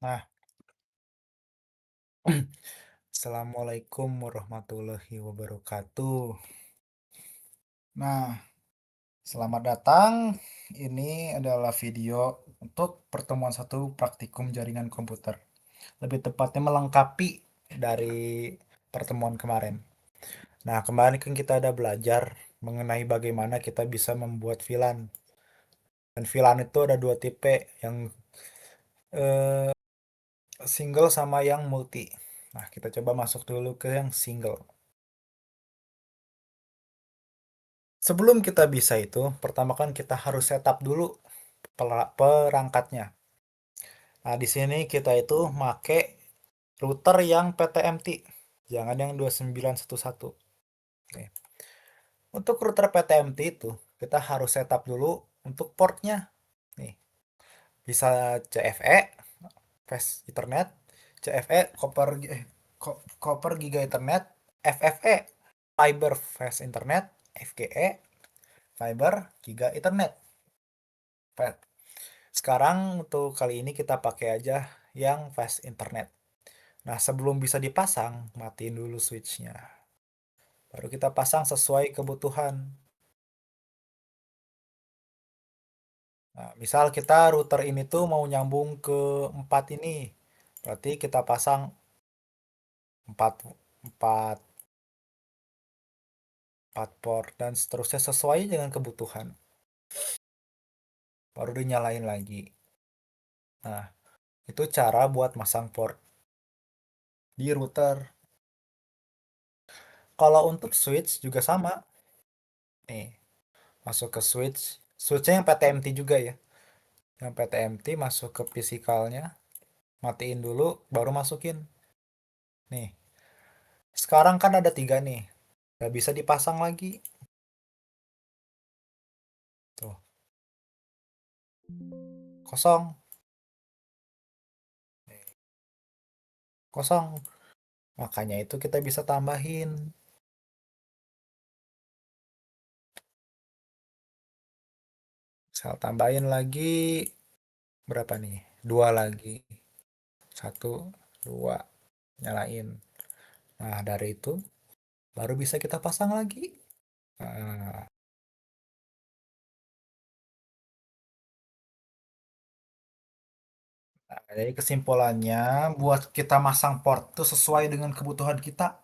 Nah, Assalamualaikum warahmatullahi wabarakatuh. Nah, selamat datang. Ini adalah video untuk pertemuan satu praktikum jaringan komputer. Lebih tepatnya melengkapi dari pertemuan kemarin. Nah, kemarin kan kita ada belajar mengenai bagaimana kita bisa membuat VLAN. Dan VLAN itu ada dua tipe, yang eh, single sama yang multi. Nah, kita coba masuk dulu ke yang single. Sebelum kita bisa itu, pertama kan kita harus setup dulu perangkatnya. Nah, di sini kita itu make router yang PTMT, jangan yang 2911. Oke. Untuk router PTMT itu, kita harus setup dulu untuk portnya. Nih, bisa CFE, Fast Ethernet, CFE, Copper Giga Ethernet, FFE, Fiber Fast Internet, FGE, Fiber Giga Ethernet. Sekarang untuk kali ini kita pakai aja yang fast internet. Nah, sebelum bisa dipasang, matiin dulu switchnya. Baru kita pasang sesuai kebutuhan. Nah, misal kita router ini tuh mau nyambung ke 4 ini. Berarti kita pasang 4 4 4 port dan seterusnya sesuai dengan kebutuhan. Baru dinyalain lagi. Nah, itu cara buat masang port di router. Kalau untuk switch juga sama. Nih, masuk ke switch. Switchnya yang PTMT juga ya. Yang PTMT masuk ke fisikalnya, matiin dulu, baru masukin. Nih, sekarang kan ada 3 nih. Nggak bisa dipasang lagi. Tuh, kosong. Kosong. Makanya itu kita bisa tambahin. Misal tambahin lagi, berapa nih? 2 lagi. Satu, 2, nyalain. Nah, dari itu baru bisa kita pasang lagi. Nah, jadi kesimpulannya, buat kita masang port itu sesuai dengan kebutuhan kita.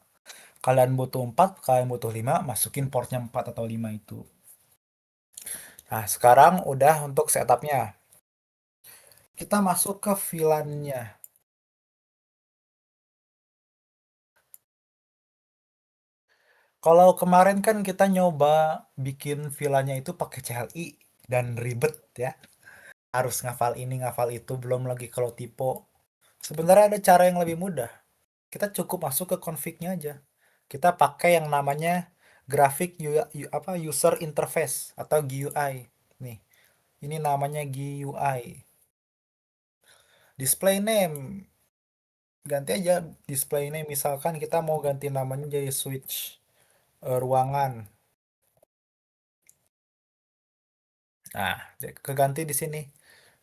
Kalian butuh 4, kalian butuh 5, masukin portnya 4 atau 5 itu. Nah, sekarang udah untuk setupnya. Kita masuk ke VLAN-nya. Kalau kemarin kan kita nyoba bikin VLAN-nya itu pakai CLI dan ribet ya. Harus ngafal ini, ngafal itu, belum lagi kalau typo. Sebenarnya ada cara yang lebih mudah. Kita cukup masuk ke config-nya aja. Kita pakai yang namanya grafik user interface atau GUI. Nih, ini namanya GUI. Display name, ganti aja display name, misalkan kita mau ganti namanya jadi switch ruangan. Nah, keganti di sini.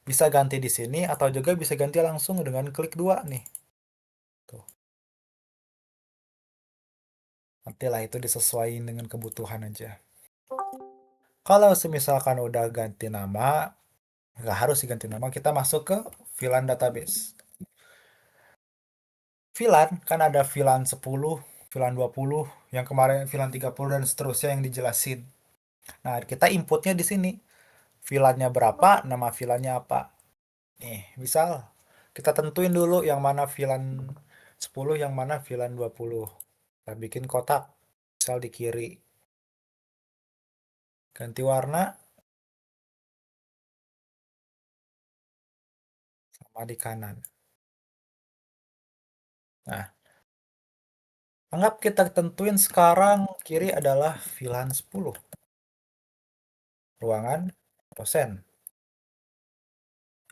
Bisa ganti di sini atau juga bisa ganti langsung dengan klik dua nih. Tuh. Nantilah itu disesuaikan dengan kebutuhan aja. Kalau semisalkan udah ganti nama, nggak harus diganti nama, kita masuk ke VLAN database. VLAN kan ada VLAN 10, VLAN 20, yang kemarin VLAN 30 dan seterusnya yang dijelasin. Nah, kita inputnya di sini. VLAN-nya berapa, nama VLAN-nya apa. Nih, misal kita tentuin dulu yang mana VLAN 10, yang mana VLAN 20. Kita bikin kotak, misal di kiri. Ganti warna sama di kanan. Nah, anggap kita tentuin sekarang kiri adalah VLAN 10. Ruangan, dosen.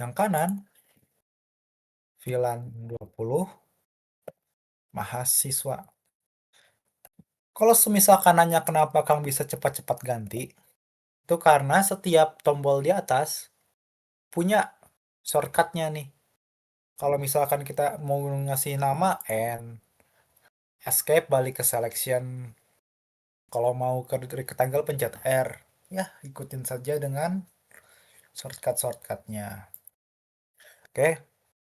Yang kanan, VLAN 20, mahasiswa. Kalau semisal kanannya kenapa Kang bisa cepat-cepat ganti, itu karena setiap tombol di atas punya shortcutnya nih. Kalau misalkan kita mau ngasih nama N, escape balik ke selection. Kalau mau ke rectangle pencet R. Ya, ikutin saja dengan shortcut-shortcutnya. Oke,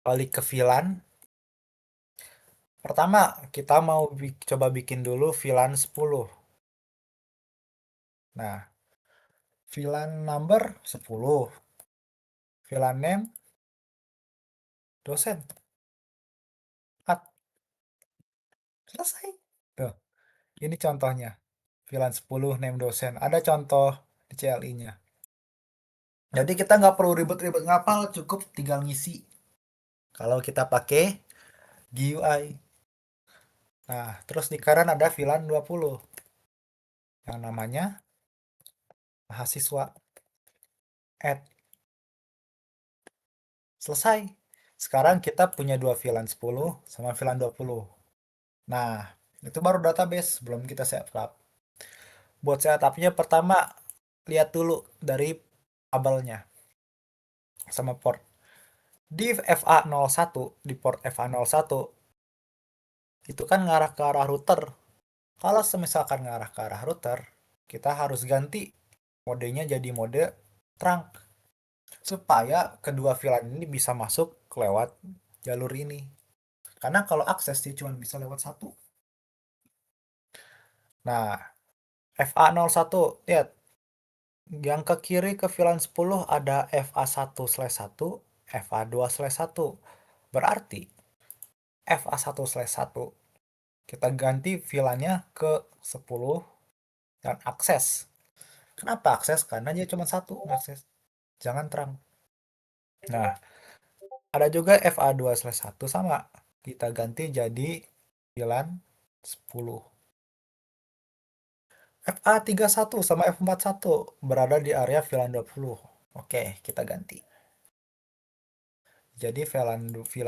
balik ke VLAN. Pertama, kita mau coba bikin dulu VLAN 10. Nah, VLAN number 10. VLAN name dosen. At, selesai. Tuh, ini contohnya. VLAN 10 name dosen. Ada contoh di CLI-nya. Jadi kita nggak perlu ribet-ribet ngapal, cukup tinggal ngisi. Kalau kita pakai GUI. Nah, terus di kanan ada VLAN 20 yang namanya mahasiswa. Add. Selesai. Sekarang kita punya dua VLAN 10 sama VLAN 20. Nah, itu baru database, belum kita setup. Buat setupnya pertama, lihat dulu dari kabelnya sama port. Di FA01, di port FA01, itu kan ngarah ke arah router. Kalau misalkan ngarah ke arah router, kita harus ganti modenya jadi mode trunk. Supaya kedua VLAN ini bisa masuk lewat jalur ini. Karena kalau akses dia cuma bisa lewat satu. Nah, FA01, lihat. Yang ke kiri ke VLAN 10 ada FA1/1, FA2/1. Berarti FA1/1 kita ganti VLAN-nya ke 10 dan akses. Kenapa akses? Karena dia cuma satu akses. Jangan terang. Nah, ada juga FA2/1 sama. Kita ganti jadi VLAN 10. FA31 sama F41 berada di area VLAN 20. Oke, kita ganti. Jadi VLAN 20,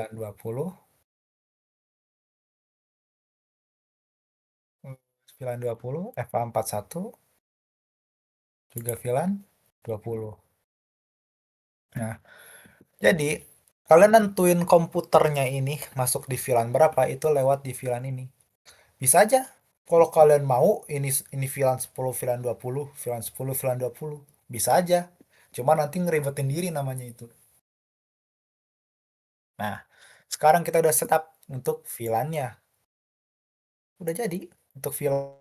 VLAN 20, FA41, juga VLAN 20. Nah, jadi kalian nentuin komputernya ini masuk di VLAN berapa itu lewat di VLAN ini. Bisa aja. Kalau kalian mau ini VLAN 10, VLAN 20, VLAN 10, VLAN 20. Bisa aja. Cuma nanti ngeribetin diri namanya itu. Nah, sekarang kita udah setup untuk VLAN-nya. Udah jadi untuk VLAN.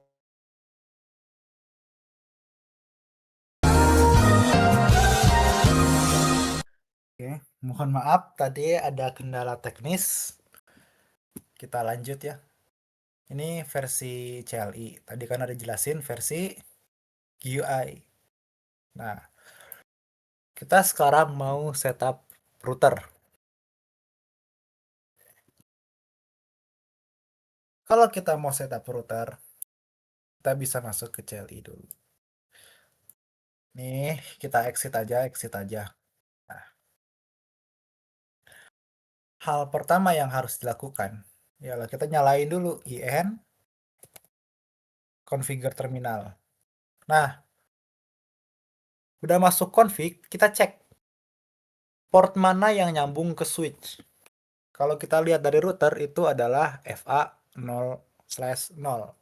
Oke, mohon maaf tadi ada kendala teknis. Kita lanjut ya. Ini versi CLI. Tadi kan ada jelasin versi GUI. Nah, kita sekarang mau setup router. Kalau kita mau setup router, kita bisa masuk ke CLI dulu. Nih, kita exit aja, exit aja. Nah, hal pertama yang harus dilakukan, ialah kita nyalain dulu IN, configure terminal. Nah, udah masuk config, kita cek port mana yang nyambung ke switch. Kalau kita lihat dari router itu adalah FA 0/0.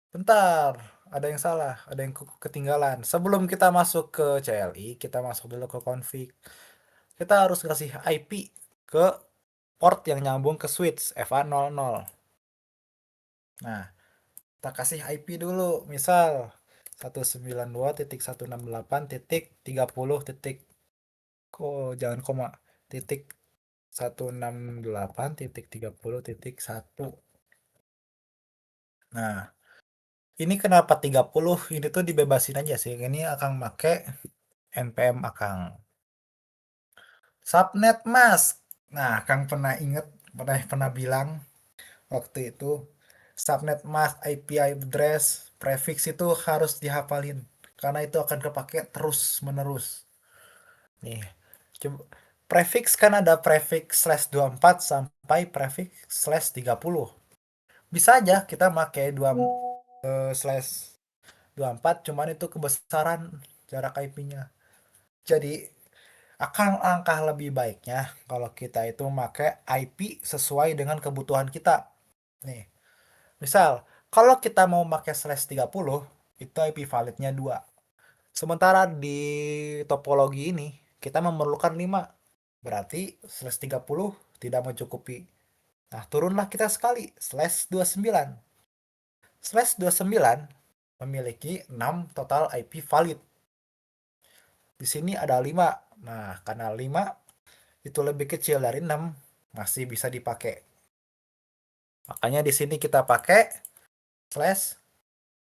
Bentar, ada yang salah, ada yang ketinggalan. Sebelum kita masuk ke CLI, kita masuk dulu ke config. Kita harus kasih IP ke port yang nyambung ke switch FA00. Nah, kita kasih IP dulu, misal 192.168.30. Kok jangan koma. Titik 168.30.1. Nah, ini kenapa 30? Ini tuh dibebasin aja sih. Ini akan pakai NPM Akang. Subnet mask. Nah, Kang pernah inget, pernah bilang waktu itu subnet mask, IP address, prefix itu harus dihafalin karena itu akan kepake terus menerus. Nih, coba prefix kan ada prefix /24 sampai prefix /30. Bisa aja kita pakai slash 24, cuman itu kebesaran jarak IP-nya. Jadi Akan langkah lebih baiknya kalau kita itu pakai IP sesuai dengan kebutuhan kita. Nih, misal kalau kita mau pakai slash 30, itu IP validnya 2. Sementara di topologi ini kita memerlukan 5. Berarti slash 30 tidak mencukupi. Nah, turunlah kita sekali, slash 29. Slash 29 memiliki 6 total IP valid. Di sini ada 5. Nah, karena 5 itu lebih kecil dari 6, masih bisa dipakai. Makanya di sini kita pakai slash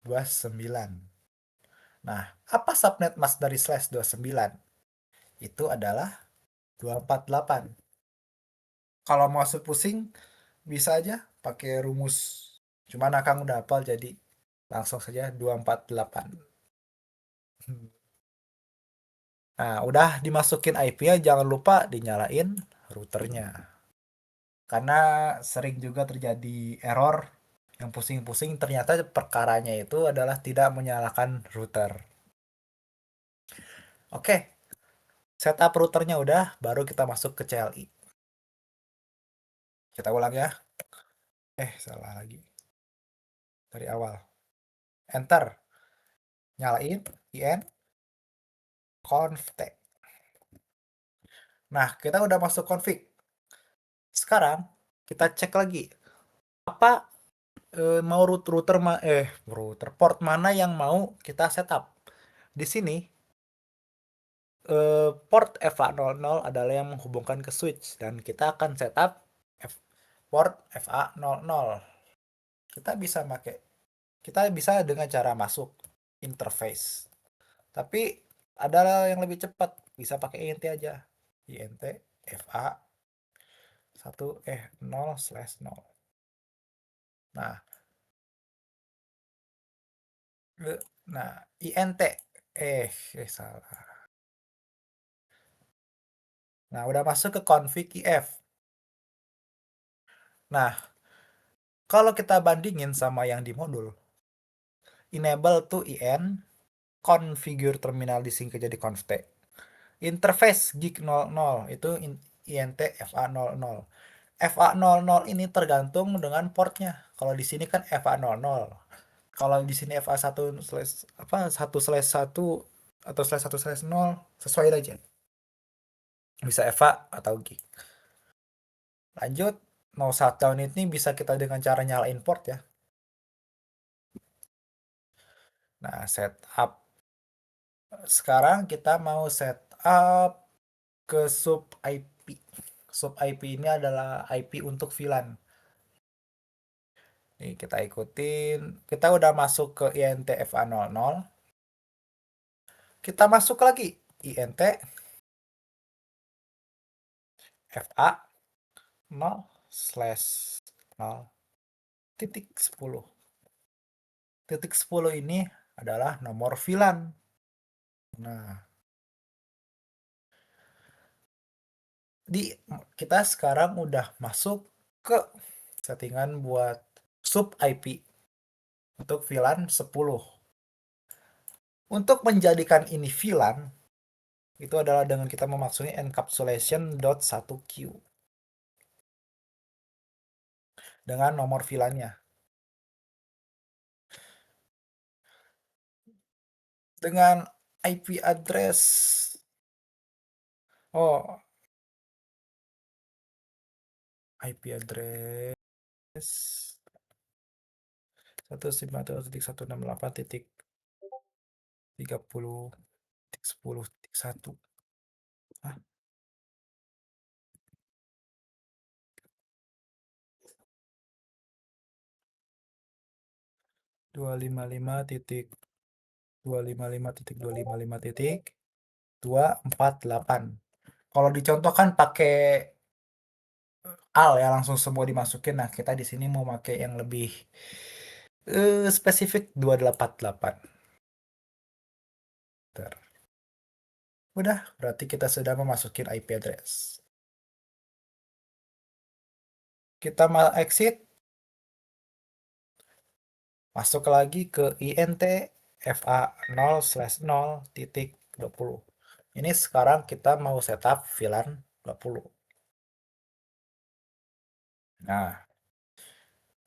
29. Nah, apa subnet mask dari slash 29? Itu adalah 248. Kalau mau pusing, bisa aja pakai rumus. Cuman Akang udah hafal jadi langsung saja 248. Nah, udah dimasukin IP-nya, jangan lupa dinyalain routernya. Karena sering juga terjadi error yang pusing-pusing, ternyata perkaranya itu adalah tidak menyalakan router. Oke, setup routernya udah, baru kita masuk ke CLI. Kita ulang ya. Salah lagi. Dari awal. Enter. Nyalain IN config. Nah, kita udah masuk config. Sekarang kita cek lagi apa mau router port mana yang mau kita setup. Di sini port FA00 adalah yang menghubungkan ke switch dan kita akan setup port FA00. Kita bisa pakai kita bisa dengan cara masuk interface. Tapi ada yang lebih cepat, bisa pakai INT aja. INT FA 0/0. Nah, nah INT salah. Nah, udah masuk ke config IF. Nah, kalau kita bandingin sama yang di modul, enable to IN, configure terminal disingkat jadi config. Interface gig 00 itu INT FA00. FA00 ini tergantung dengan portnya. Kalau di sini kan FA00. Kalau di sini FA1 slash apa 1/1 atau /1/0 sesuai aja. Bisa FA atau gig. Lanjut, mau shutdown ini bisa kita dengan cara nyalain port ya. Nah, setup. Sekarang kita mau setup ke sub IP. Sub IP ini adalah IP untuk VLAN. Nih, kita ikutin. Kita udah masuk ke INTFA00. Kita masuk lagi INT FA 0/0.10. Titik 10 ini adalah nomor VLAN. Nah, kita sekarang udah masuk ke settingan buat sub IP untuk VLAN 10. Untuk menjadikan ini VLAN, itu adalah dengan kita memaksudnya encapsulation.1q dengan nomor VLAN-nya. Dengan IP address, IP address 192.168.30.10.1. Hah? 255.255.255.248. Kalau dicontohkan pakai al ya langsung semua dimasukin. Nah, kita di sini mau pakai yang lebih spesifik 288. Udah, berarti kita sudah memasukin IP address. Kita mau exit, masuk lagi ke INT FA 0/0.20. Ini sekarang kita mau setup VLAN 20. Nah,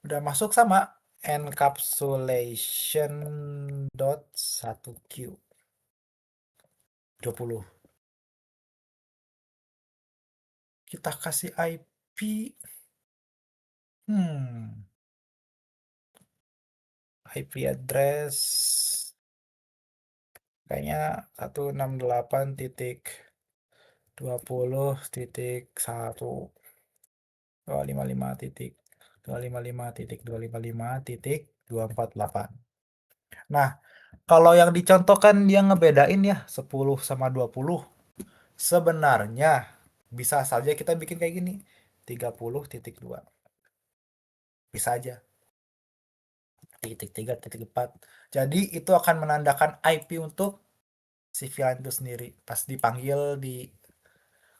udah masuk sama encapsulation dot 1Q 20. Kita kasih IP. Hmm, IP address kayaknya 168.20.1 255.255.255.248. Nah, kalau yang dicontohkan dia ngebedain ya 10 sama 20. Sebenarnya bisa saja kita bikin kayak gini. 30.2. Bisa aja. Titik 3.4. Jadi itu akan menandakan IP untuk si VLAN itu sendiri pas dipanggil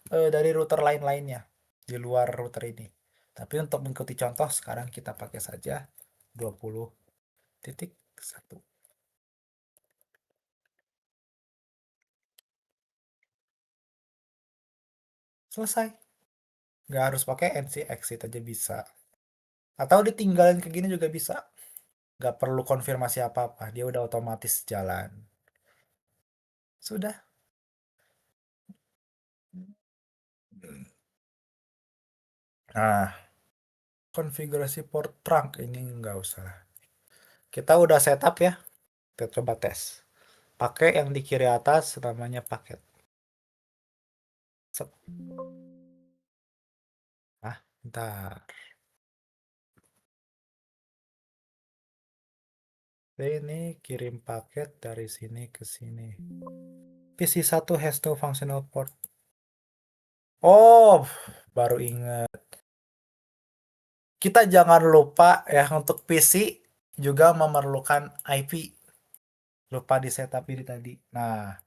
dari router lain-lainnya di luar router ini. Tapi untuk mengikuti contoh sekarang kita pakai saja 20.1. Selesai. Nggak harus pakai NC exit aja bisa. Atau ditinggalin ke gini juga bisa. Nggak perlu konfirmasi apa-apa. Dia udah otomatis jalan. Sudah. Nah, konfigurasi port trunk ini nggak usah. Kita udah setup ya. Kita coba tes. Pakai yang di kiri atas namanya paket. Set. Ah, bentar. Ini kirim paket dari sini ke sini. PC1 has no functional port. Oh, baru ingat. Kita jangan lupa ya untuk PC juga memerlukan IP. Lupa di setup ini tadi. Nah,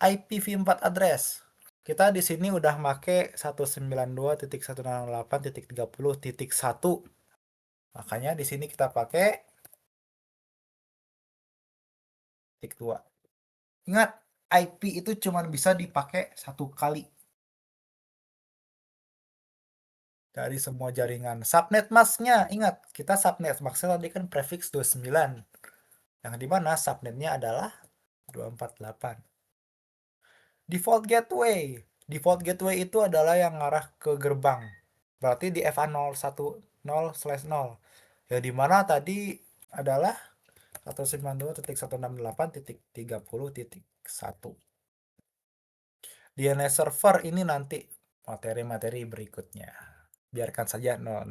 IPv4 address. Kita di sini udah make 192.168.30.1. Makanya di sini kita pakai titik 2. Ingat, IP itu cuma bisa dipakai satu kali dari semua jaringan. Subnet masknya, ingat, kita subnet masknya tadi kan prefix 29. Yang dimana subnetnya adalah 248. Default gateway. Default gateway itu adalah yang ngarah ke gerbang. Berarti di FA010/0. Ya dimana tadi adalah 192.168.30.1. DNS server ini nanti materi-materi berikutnya. Biarkan saja 000.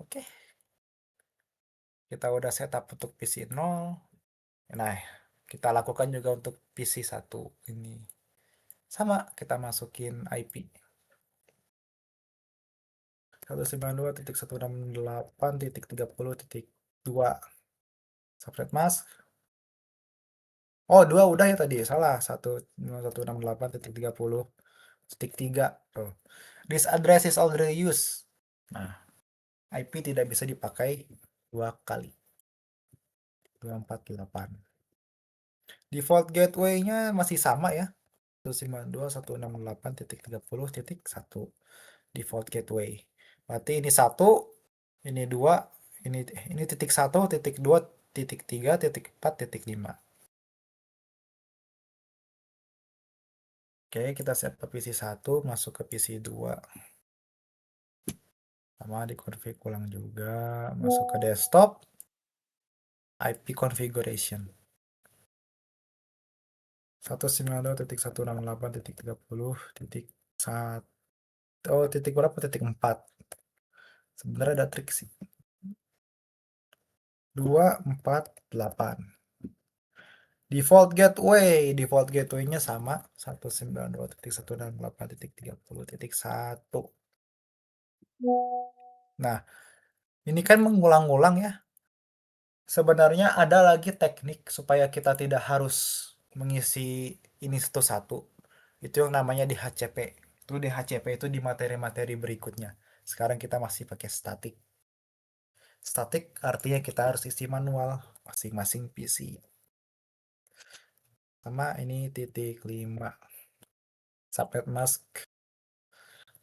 Oke, kita udah setup untuk PC 0. Nah, kita lakukan juga untuk PC 1 ini. Sama, kita masukin IP. 192.168.30.2. Subnet mask. Oh, 2 udah ya tadi. Salah. 192.168.30.3. Tuh. This address is already used. Nah, IP tidak bisa dipakai 2 kali. 248. Default gateway-nya masih sama ya. 192.168.30.1. Default gateway. Berarti ini 1, ini 2, ini titik 1, titik 2, titik 3, titik 4, titik 5. Oke, kita set ke PC 1, masuk ke PC 2. Sama dikonfig ulang juga, masuk ke desktop, IP configuration. 192.168.30.1. Oh, titik berapa? Titik 4. Sebenarnya ada trik sih. 248. Default gateway-nya sama 192.168.30.1. Nah, ini kan mengulang-ulang ya. Sebenarnya ada lagi teknik supaya kita tidak harus mengisi ini satu-satu. Itu yang namanya DHCP. Itu DHCP itu di materi-materi berikutnya. Sekarang kita masih pakai static. Static artinya kita harus isi manual masing-masing PC. sama ini titik 5 subnet mask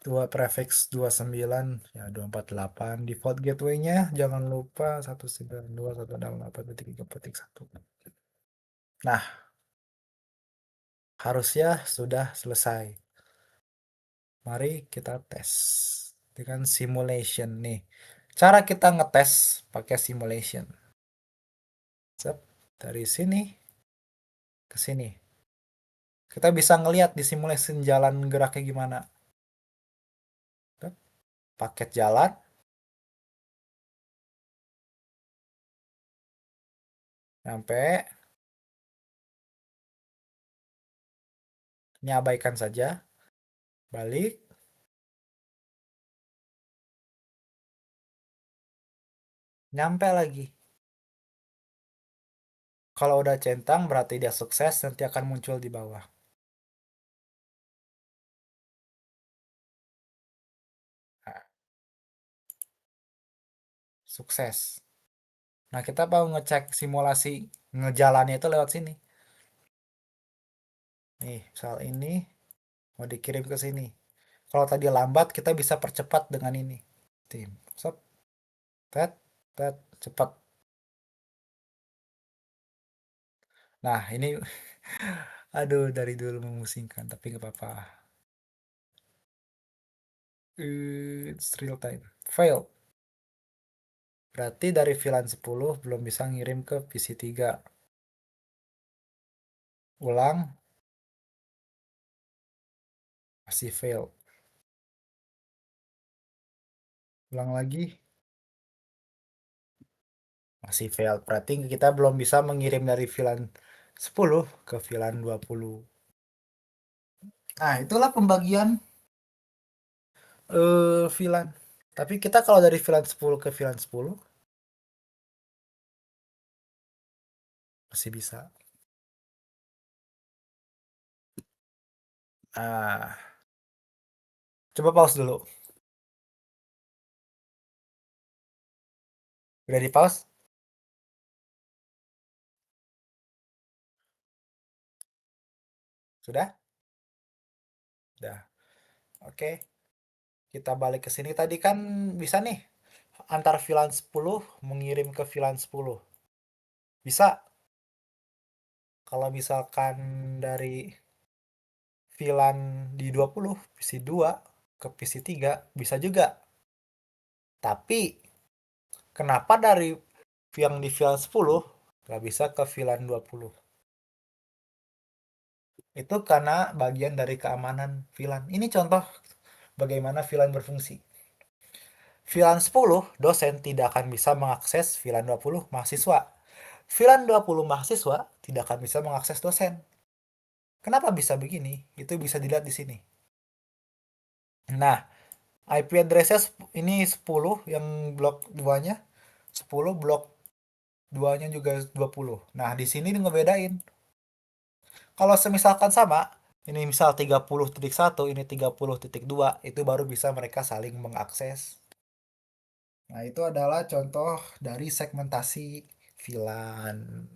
2 prefix 29 ya 248 default gateway-nya jangan lupa 192.168.3.1. Nah, harusnya sudah selesai. Mari kita tes dengan simulation nih. Cara kita ngetes pakai simulation. Sep, dari sini ke sini. Kita bisa ngelihat di simulation jalan geraknya gimana. Sep, paket jalan, nyampe, ini abaikan saja, balik, nyampe lagi. Kalau udah centang berarti dia sukses, nanti akan muncul di bawah. Nah, sukses. Nah, kita mau ngecek simulasi ngejalannya itu lewat sini. Nih, misal ini mau dikirim ke sini. Kalau tadi lambat, kita bisa percepat dengan ini. Tim, stop, tet, tet, cepat. Nah, ini, aduh, dari dulu memusingkan, tapi nggak apa-apa. It's real time. Fail. Berarti dari VLAN 10 belum bisa ngirim ke PC 3. Ulang, masih fail. Ulang lagi, masih fail. Berarti kita belum bisa mengirim dari VLAN 10 ke VLAN 20. Nah, itulah pembagian VLAN. Tapi kita kalau dari VLAN 10 ke VLAN 10 masih bisa. Ah, coba pause dulu. Udah di pause? Sudah? Udah. Oke. Kita balik ke sini. Tadi kan bisa nih antar VLAN 10 mengirim ke VLAN 10. Bisa. Kalau misalkan dari VLAN di 20, PC 2 ke PC 3 bisa juga. Tapi kenapa dari yang di VLAN 10 nggak bisa ke VLAN 20? Itu karena bagian dari keamanan VLAN. Ini contoh bagaimana VLAN berfungsi. VLAN 10, dosen tidak akan bisa mengakses VLAN 20 mahasiswa. VLAN 20 mahasiswa tidak akan bisa mengakses dosen. Kenapa bisa begini? Itu bisa dilihat di sini. Nah, IP address-nya ini 10 yang blok 2-nya, 10 blok 2-nya juga 20. Nah, di sini ngebedain. Kalau semisalkan sama, ini misal 30.1, ini 30.2, itu baru bisa mereka saling mengakses. Nah, itu adalah contoh dari segmentasi VLAN.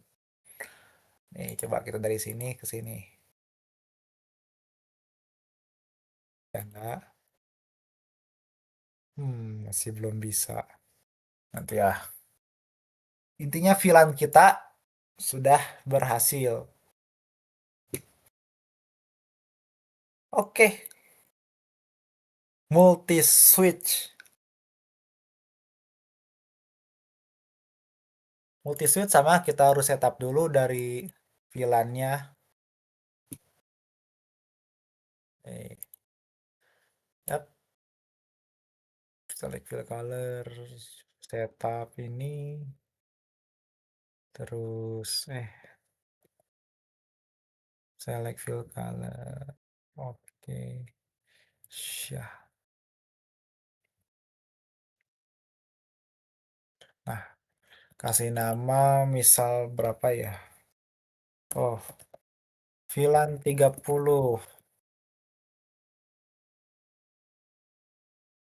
Nih, coba kita dari sini ke sini. Ya enggak? Masih belum bisa. Nanti ya. Intinya VLAN kita sudah berhasil. Oke, multi switch. Multi switch sama kita harus setup dulu dari VLAN-nya. Eh, yap, select fill color, setup ini, terus select fill color. Oke, syah. Nah, kasih nama misal berapa ya? Oh, VLAN 30.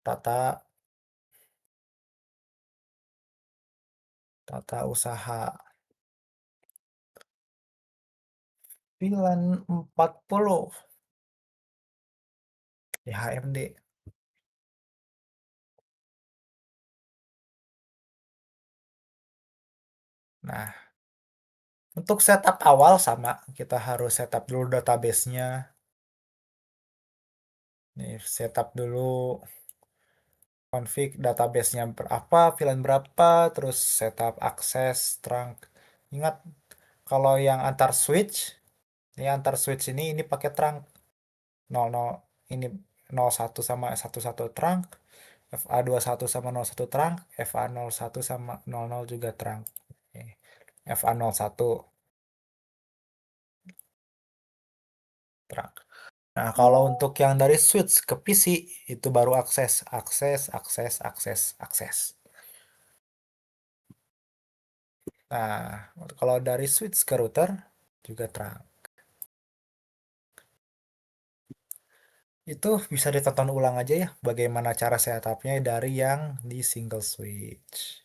Tata tata usaha. VLAN 40 di HMD. Nah, untuk setup awal sama, kita harus setup dulu database-nya. Nih, setup dulu config database-nya berapa, VLAN berapa, terus setup akses, trunk. Ingat, kalau yang antar switch ini pakai trunk 00, ini 01 sama 11 trunk, FA21 sama 01 trunk, FA01 sama 00 juga trunk. Oke. FA01 trunk. Nah, kalau untuk yang dari switch ke PC itu baru akses, akses, akses, akses, akses. Nah, kalau dari switch ke router juga trunk. Itu bisa ditonton ulang aja ya bagaimana cara setupnya dari yang di single switch.